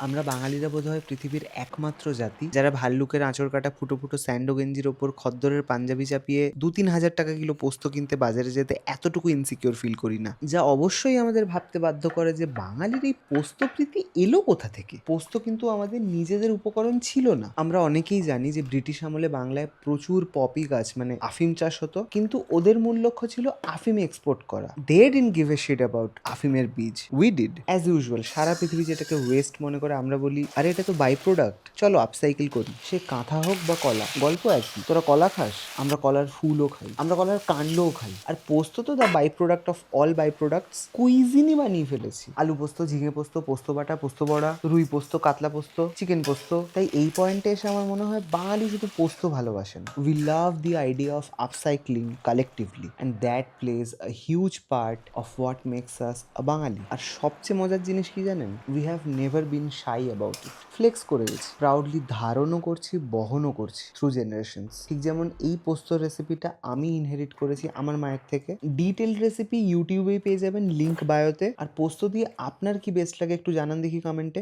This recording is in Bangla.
আমরা বাঙালিরা বোধহয় পৃথিবীর একমাত্র জাতি যারা ভাল্লুকের আঁচড় কাটা ফুটো ফুটো স্যান্ডো গেঞ্জির ওপর খদ্দরের পাঞ্জাবি চাপিয়ে ২-৩ হাজার টাকা কিলো পোস্ত কিনতে বাজারে যেতে এতটুকু ইনসিকিউর ফিল করি না, যা অবশ্যই আমাদের ভাবতে বাধ্য করে যে বাঙালির এই পোস্ত প্রীতি এলো কোথা থেকে। পোস্ত কিন্তু আমাদের নিজেদের উপকরণ ছিল না। আমরা অনেকেই জানি যে ব্রিটিশ আমলে বাংলায় প্রচুর পপি গাছ মানে আফিম চাষ হতো, কিন্তু ওদের মূল লক্ষ্য ছিল আফিম এক্সপোর্ট করা। They didn't give a shit about আফিমের বীজ, উই ডিড। অ্যাজ ইউজুয়াল সারা পৃথিবী যেটাকে ওয়েস্ট মনে করে আমরা বলি আরে এটা তো বাই প্রোডাক্ট, চলো আপসাইকেল করি। সে কাঁথা হোক বা কলা, গল্প একই। তোরা কলা খাস, আমরা কলার ফুলও খাই, আমরা কলার কাণ্ডও খাই। আর পোস্ত তো the byproduct of all byproducts. কুইজিনই বানিয়ে ফেলেছি। আলু পোস্ত, ঝিঙে পোস্ত, পোস্ত বাটা, পোস্ত বড়া, রুই পোস্ত, কাতলা পোস্ত, চিকেন পোস্ত। তাই এই পয়েন্টে এসে আমার মনে হয় বাঙালি শুধু পোস্ত ভালোবাসেন, we love the idea of upcycling collectively, and that plays a huge part of what makes us a Bangali. আর সবচেয়ে মজার জিনিস কি জানেন? We have never been shy about it. Flex করে গেছি, প্রাউডলি ধারণও করছি, বহনও করছি থ্রু জেনারেশনস। ঠিক যেমন এই পোস্তর রেসিপিটা আমি ইনহেরিট করেছি আমার মায়ের থেকে। ডিটেল রেসিপি ইউটিউবেই পেয়ে যাবেন, লিঙ্ক বায়োতে। আর পোস্ত দিয়ে আপনার কি বেস্ট লাগে একটু জানান দেখি কমেন্টে।